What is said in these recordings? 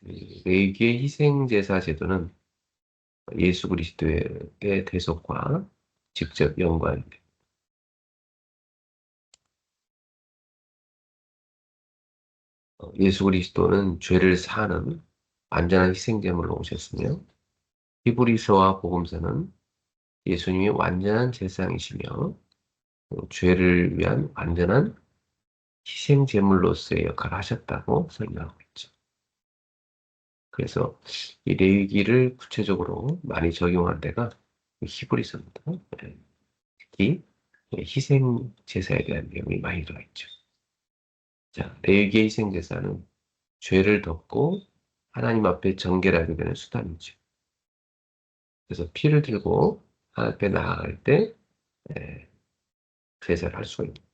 레위기의 희생제사 제도는 예수 그리스도의 대속과 직접 연관됩니다. 예수 그리스도는 죄를 사하는 완전한 희생제물로 오셨으며 히브리서와 복음서는 예수님이 완전한 제사장이시며 죄를 위한 완전한 희생제물로서의 역할을 하셨다고 설명하고 있죠. 그래서 이 레위기를 구체적으로 많이 적용한 데가 히브리서입니다. 네. 특히 희생 제사에 대한 내용이 많이 들어있죠. 자, 레위기의 희생 제사는 죄를 덮고 하나님 앞에 정결 하게 되는 수단이죠. 그래서 피를 들고 하나님 앞에 나아갈 때 예, 제사를 할 수가 있습니다.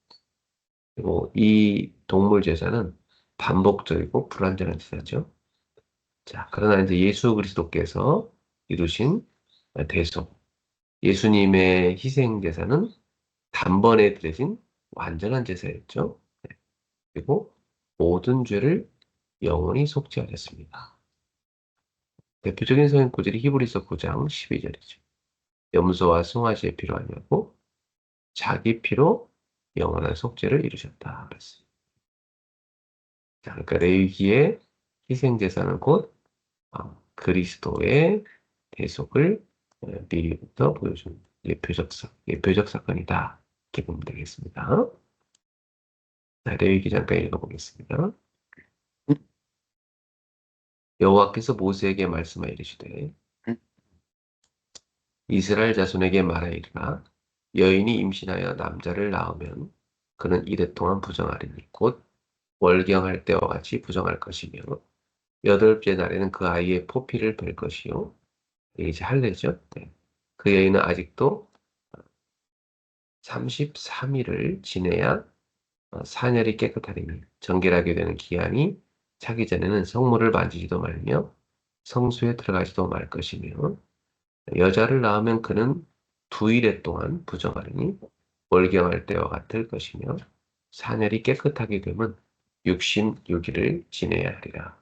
그리고 이 동물 제사는 반복적이고 불완전한 제사죠. 자, 그러나 이제 예수 그리스도께서 이루신 대속, 예수님의 희생 제사는 단번에 드려진 완전한 제사였죠. 네. 그리고 모든 죄를 영원히 속죄하셨습니다. 대표적인 성경 구절이 히브리서 9장 12절이죠. 염소와 송아지의 피로 아니하고 자기 피로 영원한 속죄를 이루셨다. 그랬어요. 자, 그러니까 레위기의 희생 제사는 곧 그리스도의 대속을 미리부터 보여준 예표적 사건이다. 이렇게 보면 되겠습니다. 자, 레위기 잠깐 읽어보겠습니다. 여호와께서 모세에게 말씀하여 이르시되 이스라엘 자손에게 말하이르라 여인이 임신하여 남자를 낳으면 그는 이래 동안 부정하리니 곧 월경할 때와 같이 부정할 것이며 여덟째 날에는 그 아이의 포피를 뺄 것이요 이게 이제 할례죠. 네. 그 여인은 아직도 33일을 지내야 사녀리 깨끗하리니 정결하게 되는 기한이 차기 전에는 성물을 만지지도 말며 성소에 들어가지도 말 것이며 여자를 낳으면 그는 2일에 동안 부정하리니 월경할 때와 같을 것이며 사ner이 깨끗하게 되면 66일을 지내야 하리라.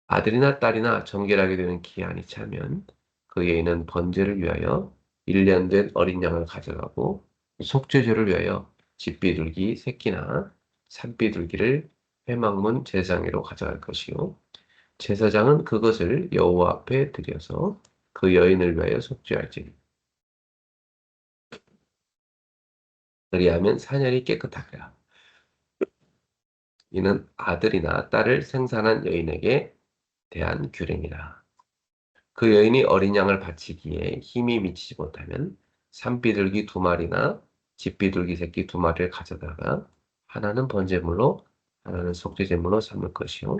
아들이나 딸이나 정결하게 되는 기한이 차면 그 여인은 번제를 위하여 1년 된 어린 양을 가져가고 속죄제를 위하여 집비둘기 새끼나 산비둘기를 회막문 제사장으로 가져갈 것이요 제사장은 그것을 여호와 앞에 드려서 그 여인을 위하여 속죄할지니 그리하면 사년이 깨끗하리라. 이는 아들이나 딸을 생산한 여인에게 대한 규례니라. 그 여인이 어린 양을 바치기에 힘이 미치지 못하면 산비둘기 2마리나 집비둘기 새끼 2마리를 가져다가 하나는 번제물로 하나는 속죄제물로 삼을 것이요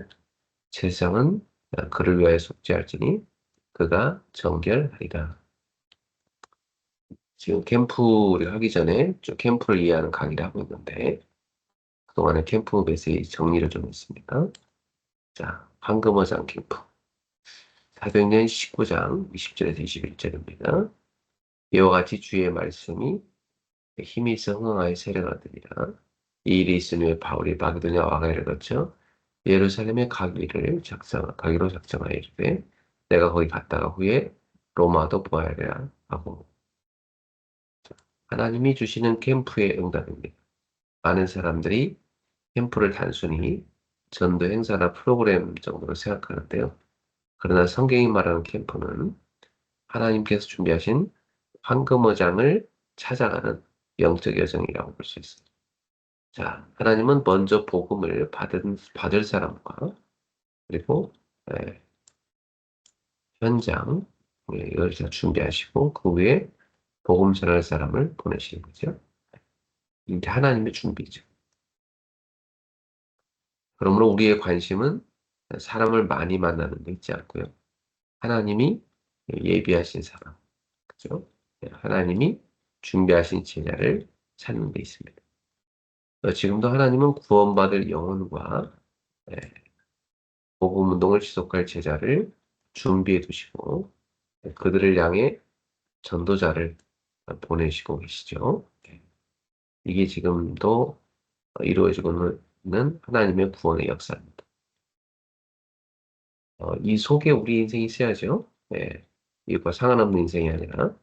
제사장은 그를 위하여 속죄할지니 그가 정결하리라. 지금 캠프를 하기 전에 좀 캠프를 이해하는 강의를 하고 있는데 그동안에 캠프 메시지 정리를 좀 했습니다. 자, 황금어장 캠프. 사도행전 19장 20절에서 21절입니다. 이와 같이 주의 말씀이 힘이 있어 흥하여 세례가 얻으니라. 이 일이 있은 후에 바울이 마게도냐 와가를 거쳐 예루살렘에 가기로 작정하여 이르되 내가 거기 갔다가 후에 로마도 보아야 하고 하나님이 주시는 캠프의 응답입니다. 많은 사람들이 캠프를 단순히 전도 행사나 프로그램 정도로 생각하는데요. 그러나 성경이 말하는 캠프는 하나님께서 준비하신 황금어장을 찾아가는 영적 여정이라고 볼 수 있습니다. 자, 하나님은 먼저 복음을 받을 사람과 그리고 예, 현장 이걸 다 준비하시고 그 후에 복음 전할 사람을 보내시는 거죠. 이게 하나님의 준비죠. 그러므로 우리의 관심은 사람을 많이 만나는 데 있지 않고요. 하나님이 예비하신 사람, 그죠? 하나님이 준비하신 제자를 찾는 데 있습니다. 지금도 하나님은 구원받을 영혼과 예, 복음 운동을 지속할 제자를 준비해 두시고 그들을 향해 전도자를 보내시고 계시죠. 이게 지금도 이루어지고 있는 하나님의 구원의 역사입니다. 이 속에 우리 인생이 있어야죠. 네. 이것과 상관없는 인생이 아니라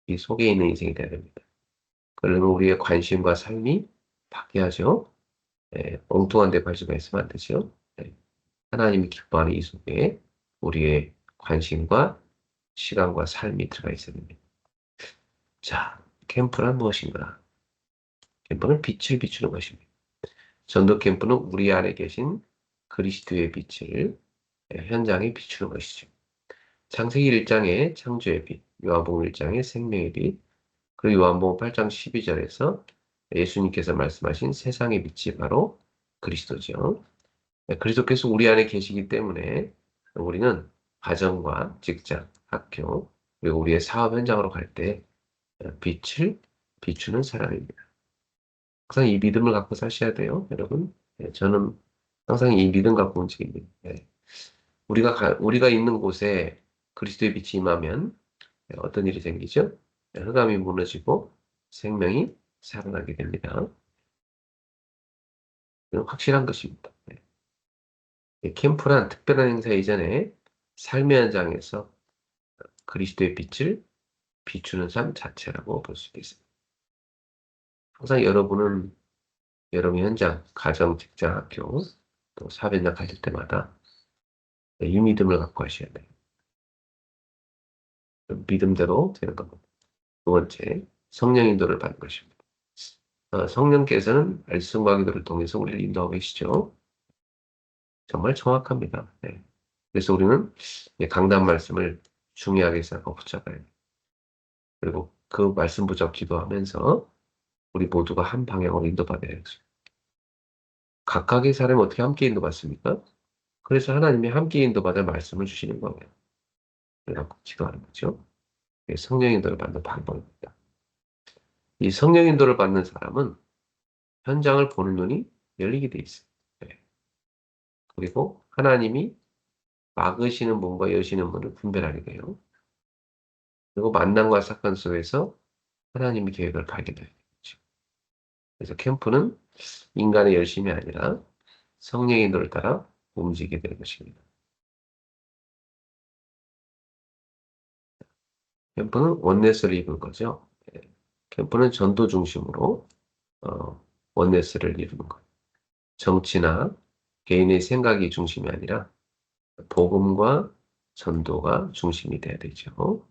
이 속에 있는 인생이 돼야 됩니다. 그러면 우리의 관심과 삶이 바뀌어야죠. 네. 엉뚱한 데 관심가 있으면 안 되죠. 네. 하나님이 기뻐하는 이 속에 우리의 관심과 시간과 삶이 들어가 있어야 됩니다. 자, 캠프란 무엇인가? 캠프는 빛을 비추는 것입니다. 전도 캠프는 우리 안에 계신 그리스도의 빛을 현장에 비추는 것이죠. 창세기 1장의 창조의 빛, 요한복음 1장의 생명의 빛, 그리고 요한복음 8장 12절에서 예수님께서 말씀하신 세상의 빛이 바로 그리스도죠. 그리스도께서 우리 안에 계시기 때문에 우리는 가정과 직장, 학교, 그리고 우리의 사업 현장으로 갈 때 빛을 비추는 사람입니다. 항상 이 믿음을 갖고 사셔야 돼요, 여러분. 저는 항상 이 믿음 갖고 움직입니다. 우리가 있는 곳에 그리스도의 빛이 임하면 어떤 일이 생기죠? 흑암이 무너지고 생명이 살아나게 됩니다. 이건 확실한 것입니다. 캠프란 특별한 행사 이전에 삶의 현장에서 그리스도의 빛을 비추는 삶 자체라고 볼 수 있습니다. 항상 여러분은 여러분 현장, 가정, 직장, 학교, 또 사업 현장 가실 때마다 이 믿음을 갖고 하셔야 돼요. 믿음대로 되는 겁니다. 두 번째, 성령 인도를 받는 것입니다. 성령께서는 말씀과 기도를 통해서 우리를 인도하고 계시죠. 정말 정확합니다. 네. 그래서 우리는 강단 말씀을 중요하게 생각하고 붙잡아야 돼요. 그리고 그 말씀 붙잡고 기도하면서 우리 모두가 한 방향으로 인도받아야죠. 각각의 사람이 어떻게 함께 인도받습니까? 그래서 하나님이 함께 인도받을 말씀을 주시는 거예요. 그래갖고 기도하는 거죠. 이게 성령 인도를 받는 방법입니다. 이 성령 인도를 받는 사람은 현장을 보는 눈이 열리게 돼 있어요. 네. 그리고 하나님이 막으시는 문과 여시는 문을 분별하게 돼요. 그리고 만남과 사건 속에서 하나님의 계획을 발견해야 되죠. 그래서 캠프는 인간의 열심이 아니라 성령의 인도를 따라 움직이게 되는 것입니다. 캠프는 원네스를 이루는 거죠. 예. 캠프는 전도 중심으로 원네스를 이루는 거예요. 정치나 개인의 생각이 중심이 아니라 복음과 전도가 중심이 돼야 되죠.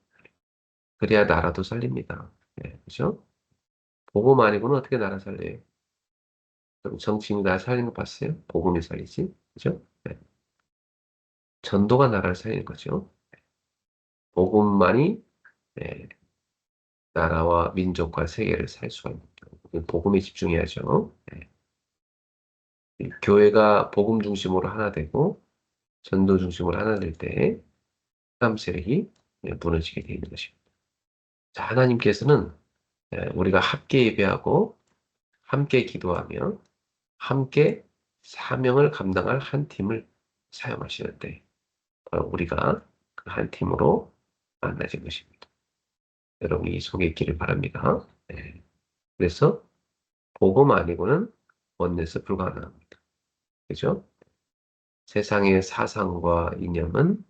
그래야 나라도 살립니다. 네, 그죠? 복음 아니고는 어떻게 나라 살려요? 그럼 정치인이 나라 살리는 거 봤어요? 복음이 살리지. 그죠? 네. 전도가 나라를 살리는 거죠. 복음만이 네, 나라와 민족과 세계를 살 수가 있는 거죠. 복음에 집중해야죠. 네. 이 교회가 복음 중심으로 하나 되고 전도 중심으로 하나 될 때 흑암 세력이 무너지게 되는 것입니다. 자, 하나님께서는 우리가 함께 예배하고 함께 기도하며 함께 사명을 감당할 한 팀을 사용하시는데 우리가 그 한 팀으로 만나진 것입니다. 여러분이 이 속에 있기를 바랍니다. 네. 그래서 복음 아니고는 원내스 불가능합니다. 그죠? 세상의 사상과 이념은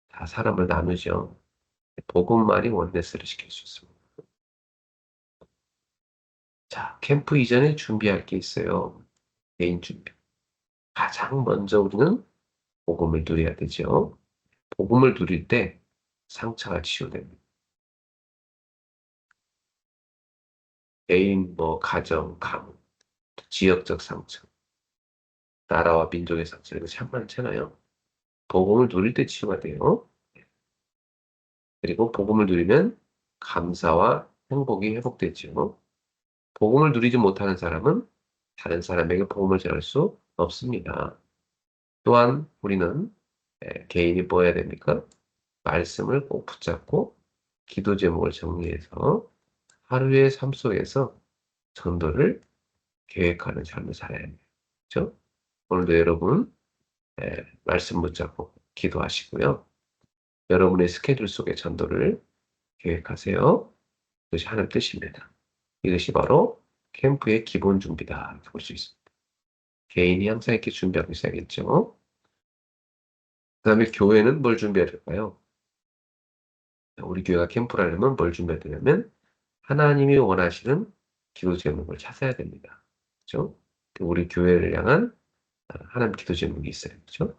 다 사람을 나누죠. 복음만이 원내스를 시킬 수 있습니다. 자, 캠프 이전에 준비할 게 있어요. 개인 준비. 가장 먼저 우리는 복음을 누려야 되죠. 복음을 누릴 때 상처가 치유됩니다. 개인, 가정, 가문, 지역적 상처, 나라와 민족의 상처, 이거 참 많잖아요. 복음을 누릴 때 치유가 돼요. 그리고 복음을 누리면 감사와 행복이 회복되죠. 복음을 누리지 못하는 사람은 다른 사람에게 복음을 전할 수 없습니다. 또한 우리는 개인이 뭐 해야 됩니까? 말씀을 꼭 붙잡고 기도 제목을 정리해서 하루의 삶 속에서 전도를 계획하는 삶을 살아야 합니다. 그렇죠? 오늘도 여러분 말씀 붙잡고 기도하시고요. 여러분의 스케줄 속에 전도를 계획하세요. 그것이 하나님 뜻입니다. 이것이 바로 캠프의 기본 준비다. 볼 수 있습니다. 개인이 항상 이렇게 준비하고 있어야겠죠. 그다음에 교회는 뭘 준비해야 될까요? 우리 교회가 캠프를 하려면 뭘 준비해야 되냐면 하나님이 원하시는 기도 제목을 찾아야 됩니다. 그죠? 우리 교회를 향한 하나님 기도 제목이 있어요. 그죠?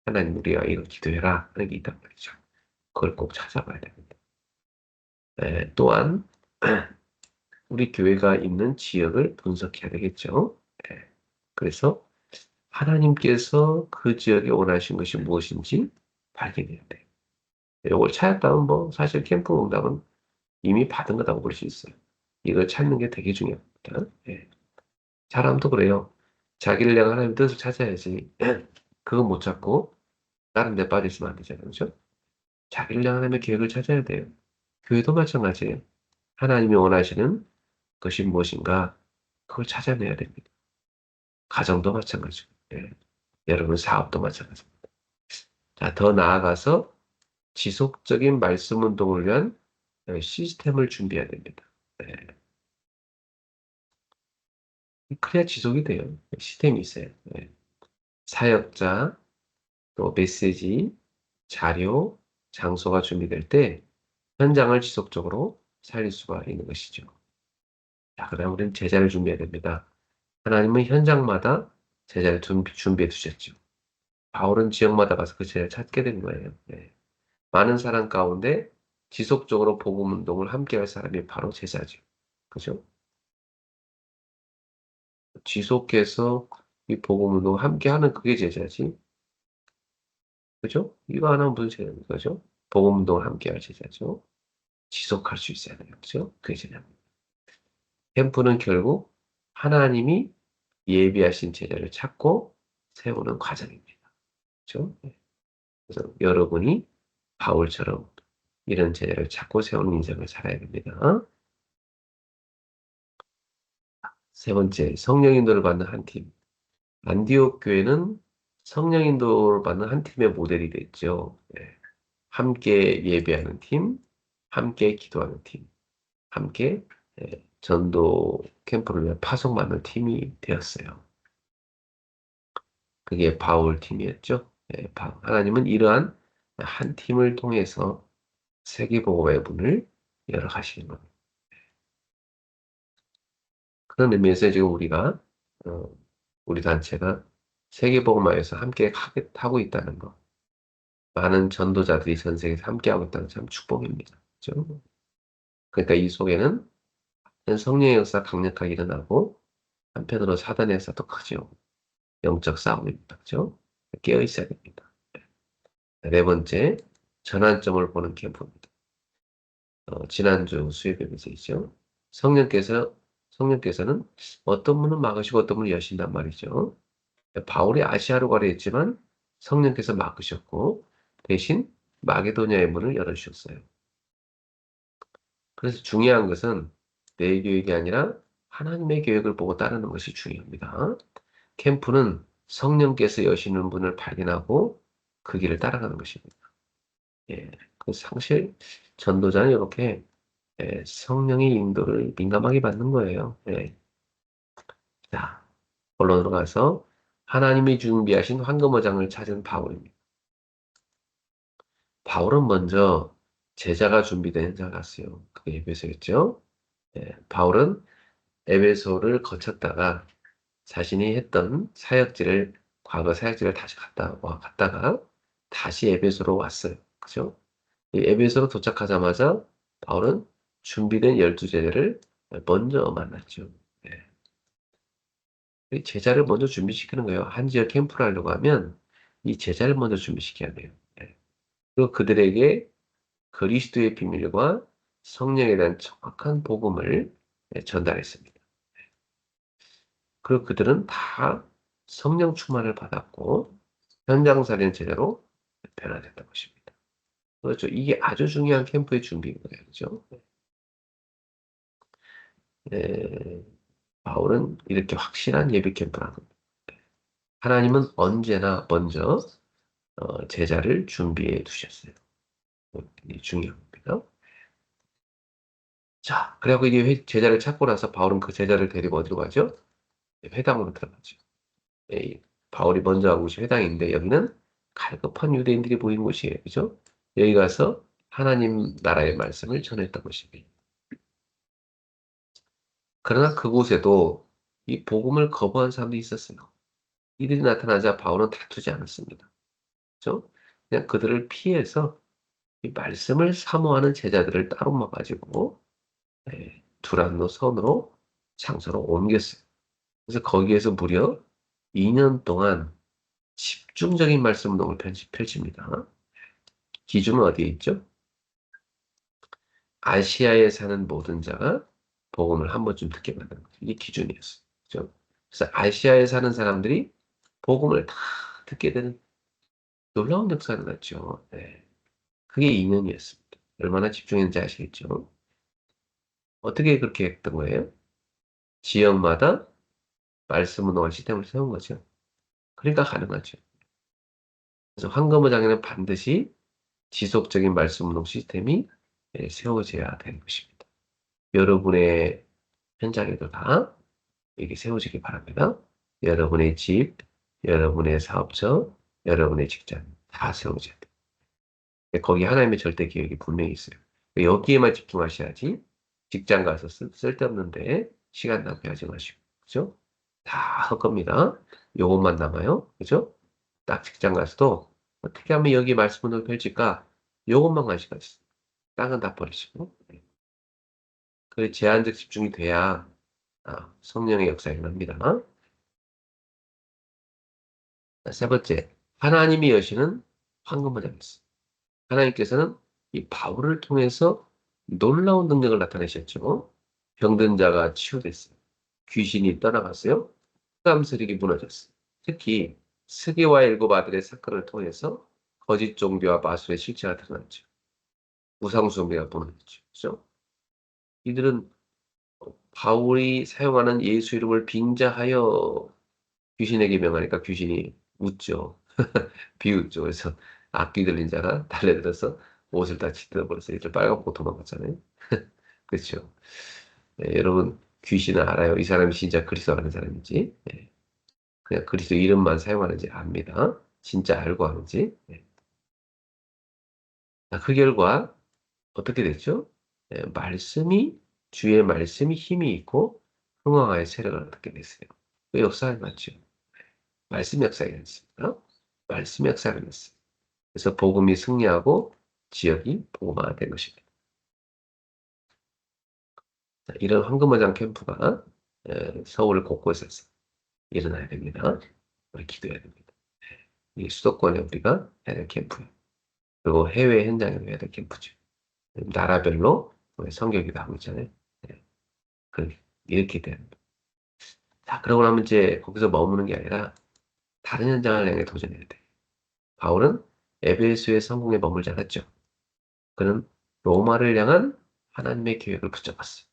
하나님 우리가 이거 기도해라 하는 게 있단 말이죠. 그걸 꼭 찾아봐야 됩니다. 또한 우리 교회가 있는 지역을 분석해야 되겠죠. 예, 그래서 하나님께서 그 지역에 원하신 것이 무엇인지 발견해야 돼요. 이걸 찾았다면 뭐 사실 캠프 응답은 이미 받은 거라고 볼 수 있어요. 이걸 찾는 게 되게 중요합니다. 예. 사람도 그래요. 자기를 향한 하나님의 뜻을 찾아야지. 그거 못 찾고 다른 데 빠져 있으면 안 되잖아요. 그죠? 자기를 향한 하나님의 계획을 찾아야 돼요. 교회도 마찬가지예요. 하나님이 원하시는 것이 무엇인가 그걸 찾아내야 됩니다. 가정도 마찬가지고, 예. 여러분 사업도 마찬가지입니다. 자, 더 나아가서 지속적인 말씀 운동을 위한 시스템을 준비해야 됩니다. 예. 그래야 지속이 돼요. 시스템이 있어요. 예. 사역자, 또 메시지, 자료, 장소가 준비될 때 현장을 지속적으로 살릴 수가 있는 것이죠. 자, 그다음 우리는 제자를 준비해야 됩니다. 하나님은 현장마다 제자를 준비해 두셨죠. 바울은 지역마다 가서 그 제자를 찾게 된 거예요. 네. 많은 사람 가운데 지속적으로 복음 운동을 함께 할 사람이 바로 제자죠. 그죠? 지속해서 이 복음 운동을 함께 하는 그게 제자지. 그죠? 이거 안 하면 무슨 제자인 거죠? 복음 운동을 함께 할 제자죠. 지속할 수 있어야 돼요. 그죠? 그게 제자입니다. 캠프는 결국 하나님이 예비하신 제자를 찾고 세우는 과정입니다. 그죠? 네. 그래서 여러분이 바울처럼 이런 제자를 찾고 세우는 인생을 살아야 됩니다. 세 번째, 성령 인도를 받는 한 팀. 안디옥 교회는 성령 인도를 받는 한 팀의 모델이 됐죠. 예. 함께 예배하는 팀, 함께 기도하는 팀, 함께 전도 캠프를 위해 파송받는 팀이 되었어요. 그게 바울 팀이었죠. 하나님은 이러한 한 팀을 통해서 세계복음의 문을 열어 가시는 겁니다. 그런 의미에서 지금 우리가 어, 우리 단체가 세계복음화에서 함께 하고 있다는 거, 많은 전도자들이 전 세계에서 함께 하고 있다는 참 축복입니다. 그죠? 그러니까 이 속에는 성령의 역사 강력하게 일어나고 한편으로 사단의 역사도 크죠. 영적 싸움입니다. 그죠? 깨어 있어야 됩니다. 네 번째, 전환점을 보는 캠프입니다. 지난주 수요일에 메시지죠. 성령께서, 성령께서는 어떤 분은 막으시고 어떤 분은 여신단 말이죠. 바울이 아시아로 가려 했지만 성령께서 막으셨고 대신 마게도냐의 문을 열어주셨어요. 그래서 중요한 것은 내 계획이 아니라 하나님의 계획을 보고 따르는 것이 중요합니다. 캠프는 성령께서 여시는 분을 발견하고 그 길을 따라가는 것입니다. 예, 그 사실 전도자는 이렇게 성령의 인도를 민감하게 받는 거예요. 예. 자, 본론으로 가서 하나님이 준비하신 황금어장을 찾은 바울입니다. 바울은 먼저 제자가 준비된 현장을 갔어요. 그게 에베소였죠. 바울은 에베소를 거쳤다가 자신이 했던 사역지를, 과거 사역지를 다시 갔다가 다시 에베소로 왔어요. 그죠? 이 에베소로 도착하자마자 바울은 준비된 12제자를 먼저 만났죠. 예. 이 제자를 먼저 준비시키는 거예요. 한 지역 캠프를 하려고 하면 이 제자를 먼저 준비시켜야 돼요. 예. 그리고 그들에게 그리스도의 비밀과 성령에 대한 정확한 복음을 전달했습니다. 그리고 그들은 다 성령 충만을 받았고 현장살인 제대로 변화됐던 것입니다. 그렇죠. 이게 아주 중요한 캠프의 준비인 거예요. 그죠? 에, 바울은 이렇게 확실한 예비 캠프를 하는 거예요. 하나님은 언제나 먼저 제자를 준비해 두셨어요. 이게 중요한 겁니다. 자, 그래갖고 이제 제자를 찾고 나서 바울은 그 제자를 데리고 어디로 가죠? 회당으로 들어가죠. 바울이 먼저 하고 있는 회당인데 여기는 갈급한 유대인들이 모인 곳이에요. 그죠? 여기 가서 하나님 나라의 말씀을 전했던 것입니다. 그러나 그곳에도 이 복음을 거부한 사람들이 있었어요. 이들이 나타나자 바울은 다투지 않았습니다. 그죠? 그냥 그들을 피해서 이 말씀을 사모하는 제자들을 따로 모아가지고 두란노 선으로 장소로 옮겼어요. 그래서 거기에서 무려 2년 동안 집중적인 말씀 운동을 펼칩니다. 기준은 어디에 있죠? 아시아에 사는 모든 자가 복음을 한 번쯤 듣게 만드는 거죠. 이게 기준이었어요. 그죠? 그래서 아시아에 사는 사람들이 복음을 다 듣게 되는 놀라운 역사를 났죠. 네. 그게 2년이었습니다. 얼마나 집중했는지 아시겠죠? 어떻게 그렇게 했던 거예요? 지역마다 말씀 운동할 시스템을 세운 거죠. 그러니까 가능하죠. 그래서 황금어장에는 반드시 지속적인 말씀 운동 시스템이 세워져야 되는 것입니다. 여러분의 현장에도 다 이게 세워지기 바랍니다. 여러분의 집, 여러분의 사업처, 여러분의 직장 다 세워져야 돼요. 거기 하나님의 절대 계획이 분명히 있어요. 여기에만 집중하셔야지 직장 가서 쓸데없는데 시간 낭비하지 마시고 그죠? 다 할 겁니다. 요것만 남아요. 그죠? 딱 직장 가서도 어떻게 하면 여기 말씀을 펼칠까? 요것만 관심가지고 딴 건 다 버리시고 그 제한적 집중이 돼야 성령의 역사가 일어납니다. 세 번째, 하나님이 여시는 황금어장이었어요. 하나님께서는 이 바울을 통해서 놀라운 능력을 나타내셨죠. 병든 자가 치유됐어요. 귀신이 떠나갔어요. 흑암세력이 무너졌어요. 특히 스게와 일곱 아들의 사건을 통해서 거짓 종교와 마술의 실체가 드러났죠. 우상숭배가 무너졌죠. 그죠? 이들은 바울이 사용하는 예수 이름을 빙자하여 귀신에게 명하니까 귀신이 웃죠. 비웃죠. 그래서 악기 들린 자가 달려들어서 옷을 다 찢어버려서 이들 빨아먹고 도망갔잖아요. 그렇죠. 네, 여러분 귀신은 알아요. 이 사람이 진짜 그리스도 하는 사람인지. 네, 그냥 그리스도 이름만 사용하는지 압니다. 진짜 알고 하는지. 네. 그 결과 어떻게 됐죠? 네, 주의 말씀이 힘이 있고 흥왕하의 세력을 얻게 됐어요. 그 역사가 맞죠. 말씀 역사가 있습니다. 말씀 역사가 있어요. 그래서 복음이 승리하고 지역이 복음화된 것입니다. 자, 이런 황금어장 캠프가 서울 곳곳에서 일어나야 됩니다. 우리 기도해야 됩니다. 이 수도권에 우리가 해야 될 캠프, 그리고 해외 현장에도 해야 될 캠프죠. 나라별로 우리 선교기도 하고 있잖아요. 네, 이렇게 됩니다. 자, 그러고 나면 이제 거기서 머무는 게 아니라 다른 현장을 향해 도전해야 돼. 바울은 에베소의 성공에 머물지 않았죠. 그는 로마를 향한 하나님의 계획을 붙잡았어요.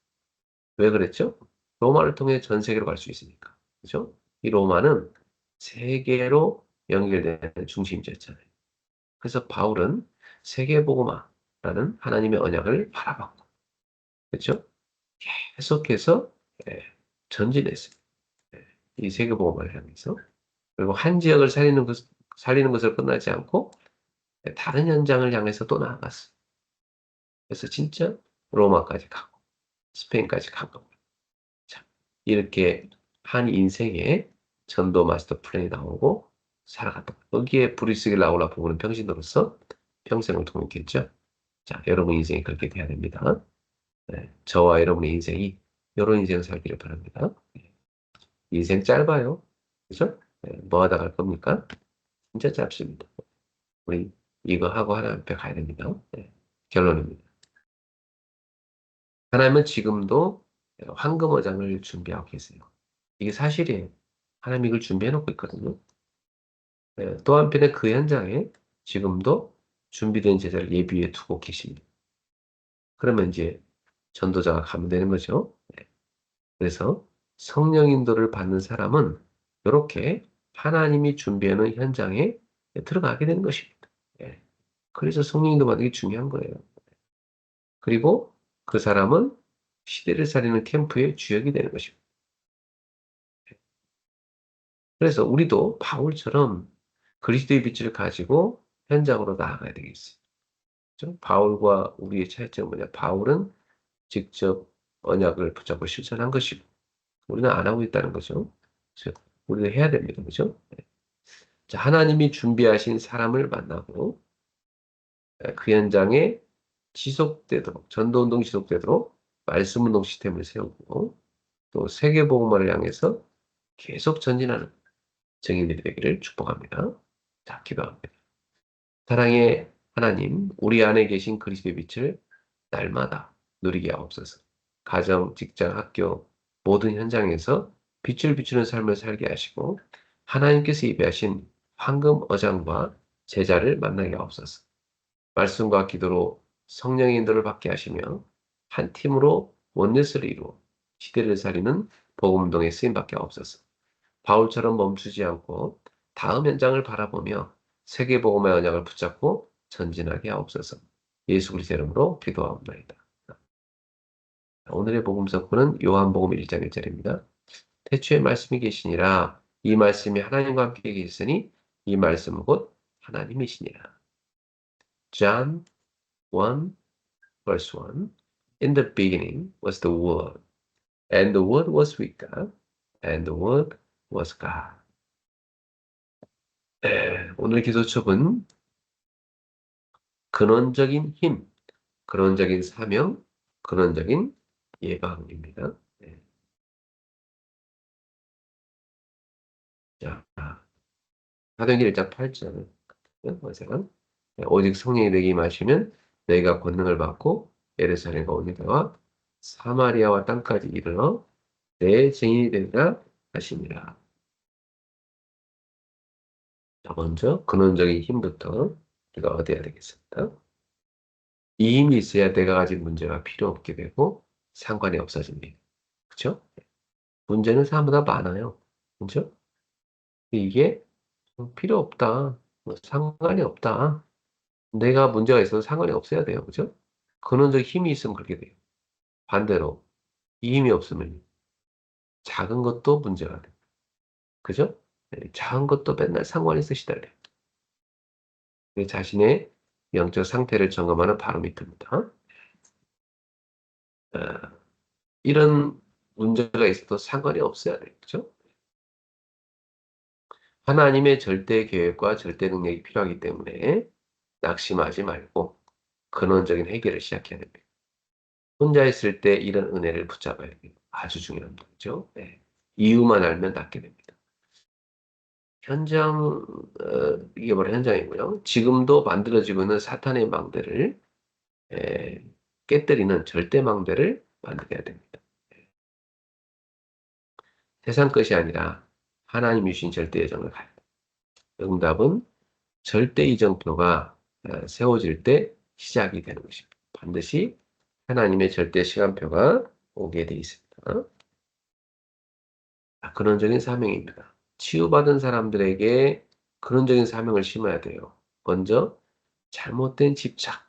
왜 그랬죠? 로마를 통해 전 세계로 갈 수 있으니까. 그죠? 이 로마는 세계로 연결되는 중심지였잖아요. 그래서 바울은 세계복음화라는 하나님의 언약을 바라봤고, 그렇죠? 계속해서 예, 전진했어요. 예, 이 세계복음화를 향해서. 그리고 한 지역을 살리는 것을 끝나지 않고 다른 현장을 향해서 또 나아갔어요. 그래서 진짜 로마까지 가고 스페인까지 간 겁니다. 자, 이렇게 한 인생에 전도 마스터 플랜이 나오고 살아갔다. 거기에 브루스길 라울라 부부는 평신도로서 평생을 통했겠죠. 자, 여러분 인생이 그렇게 돼야 됩니다. 네, 저와 여러분의 인생이 이런 인생 살기를 바랍니다. 네, 인생 짧아요. 그죠? 네, 뭐 하다 갈 겁니까? 진짜 짧습니다. 우리 이거 하고 하나님 앞에 가야 됩니다. 네, 결론입니다. 하나님은 지금도 황금어장을 준비하고 계세요. 이게 사실이에요. 하나님 이걸 준비해 놓고 있거든요. 또 한편에 그 현장에 지금도 준비된 제자를 예비해 두고 계십니다. 그러면 이제 전도자가 가면 되는 거죠. 그래서 성령 인도를 받는 사람은 이렇게 하나님이 준비해 놓은 현장에 들어가게 되는 것입니다. 예. 그래서 성령 인도 받는 게 중요한 거예요. 그리고 그 사람은 시대를 살리는 캠프의 주역이 되는 것입니다. 그래서 우리도 바울처럼 그리스도의 빛을 가지고 현장으로 나아가야 되겠어요. 그죠? 바울과 우리의 차이점은 뭐냐? 바울은 직접 언약을 붙잡고 실천한 것이고, 우리는 안 하고 있다는 거죠. 그래서 우리는 해야 됩니다. 그죠? 자, 하나님이 준비하신 사람을 만나고, 그 현장에 지속되도록, 전도운동 지속되도록 말씀운동 시스템을 세우고, 또 세계복음화를 향해서 계속 전진하는 증인들이 되기를 축복합니다. 자, 기도합니다. 사랑의 하나님, 우리 안에 계신 그리스도의 빛을 날마다 누리게 하옵소서. 가정, 직장, 학교, 모든 현장에서 빛을 비추는 삶을 살게 하시고, 하나님께서 예배하신 황금 어장과 제자를 만나게 하옵소서. 말씀과 기도로 성령의 인도를 받게 하시며, 한 팀으로 원내스를 이루어 시대를 살리는 복음동에 쓰임받게 하옵소서. 바울처럼 멈추지 않고 다음 현장을 바라보며 세계복음의 언약을 붙잡고 전진하게 하옵소서. 예수 그리스도의 이름으로 기도하옵나이다. 오늘의 복음 선포는 요한복음 1장 1절입니다. 태초에 말씀이 계시니라. 이 말씀이 하나님과 함께 계시니 이 말씀은 곧 하나님이시니라. John 1 verse 1. In the beginning was the Word, and the Word was with God, and the Word was God. 오늘 기도첩은 근원적인 힘, 근원적인 사명, 근원적인 예방입니다. 네. 자, 사도행전 1장 8절. 오직 성령이 내게 임하시면 너희가 권능을 받고 예루살렘과 온유다와 사마리아와 땅까지 이르러 내 증인이 되리라 하시니라. 자, 먼저 근원적인 힘부터 우리가 얻어야 되겠습니다. 이 힘이 있어야 내가 가진 문제가 필요 없게 되고 상관이 없어집니다. 그렇죠? 문제는 사람마다 많아요. 그렇죠? 이게 필요 없다. 뭐 상관이 없다. 내가 문제가 있어도 상관이 없어야 돼요. 그죠? 근원적 힘이 있으면 그렇게 돼요. 반대로 이 힘이 없으면 작은 것도 문제가 돼요. 그죠? 네, 작은 것도 맨날 상관에서 시달려요. 내 자신의 영적 상태를 점검하는 바로미터입니다. 어, 이런 문제가 있어도 상관이 없어야 돼요. 그죠? 하나님의 절대 계획과 절대 능력이 필요하기 때문에 낙심하지 말고 근원적인 해결을 시작해야 됩니다. 혼자 있을 때 이런 은혜를 붙잡아야 돼요. 아주 중요한 거죠. 네. 이유만 알면 낫게 됩니다. 현장, 이게 바로 현장이고요. 지금도 만들어지고 있는 사탄의 망대를 에, 깨뜨리는 절대 망대를 만들어야 됩니다. 세상 것이 아니라 하나님이 주신 절대 예정을 가야 됩니다. 응답은 절대 이정표가 세워질 때 시작이 되는 것입니다. 반드시 하나님의 절대 시간표가 오게 되어 있습니다. 근원적인 사명입니다. 치유받은 사람들에게 근원적인 사명을 심어야 돼요. 먼저 잘못된 집착.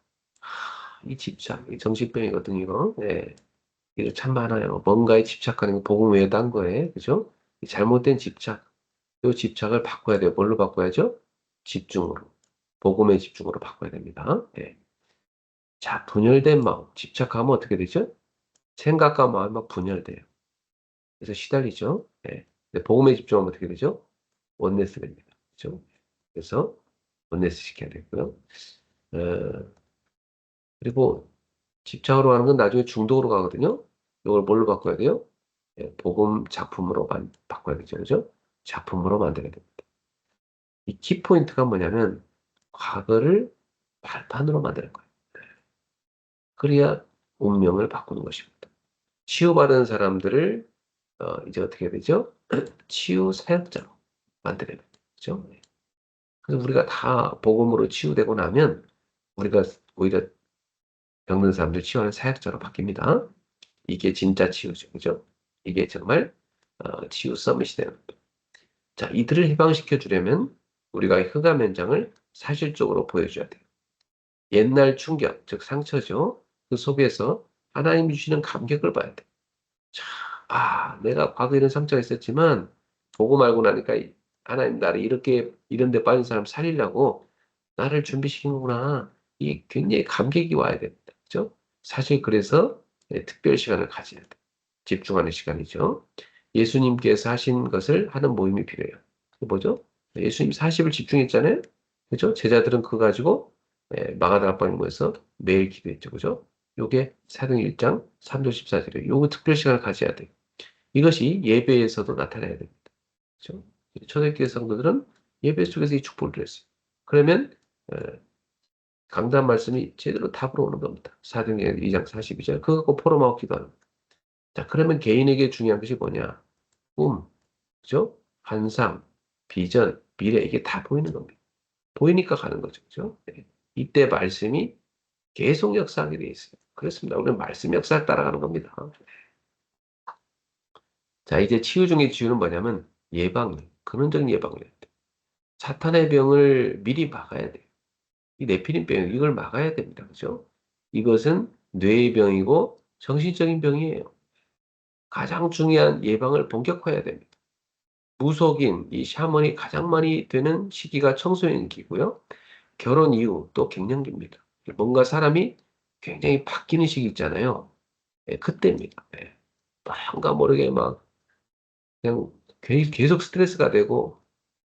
이 집착, 이 정신병이거든요. 이거. 네. 이거 참 많아요. 뭔가에 집착하는 거 복음 외에 딴 거에. 그죠? 이 잘못된 집착. 이 집착을 바꿔야 돼요. 뭘로 바꿔야죠? 집중으로. 복음의 집중으로 바꿔야 됩니다. 네. 자, 분열된 마음. 집착하면 어떻게 되죠? 생각과 마음이 막 분열돼요. 그래서 시달리죠. 네. 근데 복음에 집중하면 어떻게 되죠? 원네스 됩니다. 그죠? 그래서 원네스 시켜야 되고요. 어, 그리고 집착으로 가는 건 나중에 중독으로 가거든요. 이걸 뭘로 바꿔야 돼요? 예, 복음 작품으로 바꿔야 되죠. 그죠? 작품으로 만들어야 됩니다. 이 키포인트가 뭐냐면 과거를 발판으로 만드는 거예요. 그래야 운명을 바꾸는 것입니다. 치유받은 사람들을 이제 어떻게 해야 되죠? 치유 사역자로 만들어야 됩니다. 그죠? 그래서 우리가 다 복음으로 치유되고 나면 우리가 오히려 병든 사람들 치유하는 사역자로 바뀝니다. 이게 진짜 치유죠. 그죠? 이게 정말 치유 서밋이 되는 겁니다. 자, 이들을 해방시켜 주려면 우리가 흑암 현장을 사실적으로 보여줘야 돼요. 옛날 충격, 즉 상처죠. 그 속에서 하나님이 주시는 감격을 봐야 돼. 자, 내가 과거에 이런 상처가 있었지만 보고 말고 나니까 하나님 나를 이렇게 이런 데 빠진 사람 살리려고 나를 준비시킨 거구나. 이 굉장히 감격이 와야 됩니다. 그죠? 사실 그래서 특별 시간을 가져야 돼. 집중하는 시간이죠. 예수님께서 하신 것을 하는 모임이 필요해요. 그게 뭐죠? 예수님 40을 집중했잖아요. 그죠? 제자들은 그거 가지고 마가다락방에 모여서 매일 기도했죠. 그죠? 요게 사도행 1장 3절 14절이에요. 요거 특별 시간을 가져야 돼요. 이것이 예배에서도 나타나야 됩니다. 그죠? 초대교회 성도들은 예배 속에서 이 축복을 드렸어요. 그러면 어, 강단 말씀이 제대로 답으로 오는 겁니다. 사도행 2장 42절 그거 갖고 포럼하고 기도하는 거예요. 자, 그러면 개인에게 중요한 것이 뭐냐? 꿈, 그죠? 환상, 비전, 미래 이게 다 보이는 겁니다. 보이니까 가는 거죠. 그죠? 네. 이때 말씀이 계속 역사하게 돼 있어요. 그렇습니다. 우리는 말씀 역사를 따라가는 겁니다. 자, 이제 치유 중에 치유는 뭐냐면 예방이에요. 근원적인 예방을 해야 돼요. 사탄의 병을 미리 막아야 돼요. 이 네피림 병, 이걸 막아야 됩니다. 그죠? 이것은 뇌의 병이고 정신적인 병이에요. 가장 중요한 예방을 본격화해야 됩니다. 무속인, 이 샤먼이 가장 많이 되는 시기가 청소년기고요. 결혼 이후 또 갱년기입니다. 뭔가 사람이 굉장히 바뀌는 시기 있잖아요. 예, 그때입니다. 예. 뭔가 모르게 막 그냥 계속 스트레스가 되고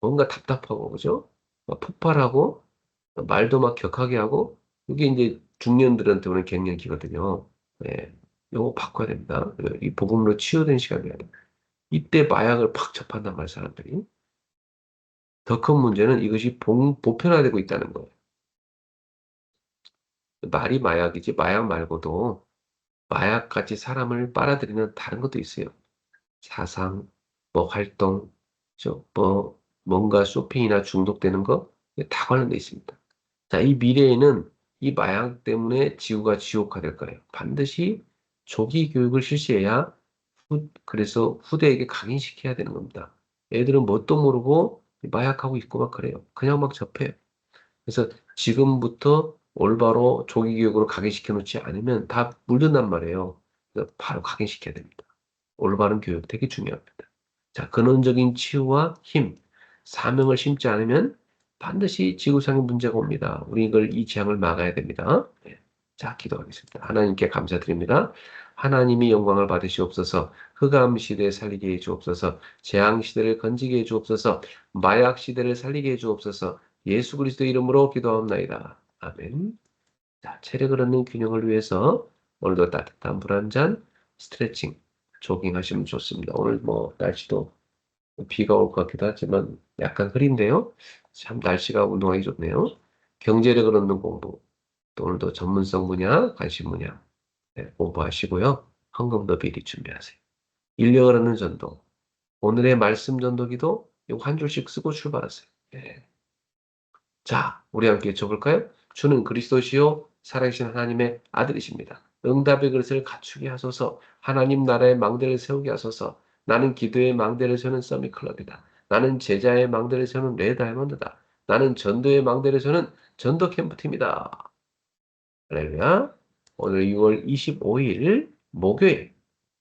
뭔가 답답하고 그죠? 막 폭발하고 말도 막 격하게 하고 이게 이제 중년들한테 오는 갱년기거든요. 예. 요거 바꿔야 됩니다. 이 복음으로 치유된 시간이야 돼. 이때 마약을 팍 접한단 말이야, 사람들이. 더 큰 문제는 이것이 보편화되고 있다는 거예요. 말이 마약이지, 마약 말고도 마약같이 사람을 빨아들이는 다른 것도 있어요. 사상, 뭐 활동, 뭐 뭔가 쇼핑이나 중독되는 거, 다 관련돼 있습니다. 자, 이 미래에는 이 마약 때문에 지구가 지옥화 될 거예요. 반드시 조기 교육을 실시해야 그래서 후대에게 각인시켜야 되는 겁니다. 애들은 뭣도 모르고 마약하고 있고 막 그래요. 그냥 막 접해요. 그래서 지금부터 올바로 조기 교육으로 각인시켜 놓지 않으면 다 물든단 말이에요. 그래서 바로 각인시켜야 됩니다. 올바른 교육 되게 중요합니다. 자, 근원적인 치유와 힘, 사명을 심지 않으면 반드시 지구상에 문제가 옵니다. 우리 이 재앙을 막아야 됩니다. 네. 자, 기도하겠습니다. 하나님께 감사드립니다. 하나님이 영광을 받으시옵소서, 흑암 시대에 살리게 해 주옵소서, 재앙 시대를 건지게 해 주옵소서, 마약 시대를 살리게 해 주옵소서, 예수 그리스도 이름으로 기도하옵나이다. 아멘. 자, 체력을 얻는 균형을 위해서 오늘도 따뜻한 물 한 잔, 스트레칭, 조깅하시면 좋습니다. 오늘 뭐 날씨도 비가 올 것 같기도 하지만 약간 흐린데요. 참 날씨가 운동하기 좋네요. 경제력을 얻는 공부, 또 오늘도 전문성 분야, 관심 분야 공부하시고요. 헌금도 미리 준비하세요. 인력을 얻는 전도, 오늘의 말씀 전도기도 이거 한 줄씩 쓰고 출발하세요. 네. 자, 우리 함께 적을까요? 주는 그리스도시요 살아계신 하나님의 아들이십니다. 응답의 그릇을 갖추게 하소서. 하나님 나라의 망대를 세우게 하소서. 나는 기도의 망대를 세우는 서밋클럽이다. 나는 제자의 망대를 세우는 레다이먼드다. 나는 전도의 망대를 세우는 전도 캠프팀이다. 할렐루야. 오늘 6월 25일 목요일.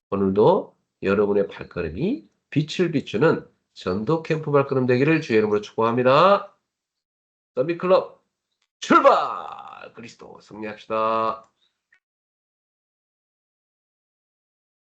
오늘도 여러분의 발걸음이 빛을 비추는 전도 캠프 발걸음 되기를 주의 이름으로 축복합니다. 서밋클럽 출발! 그리스도 승리합시다.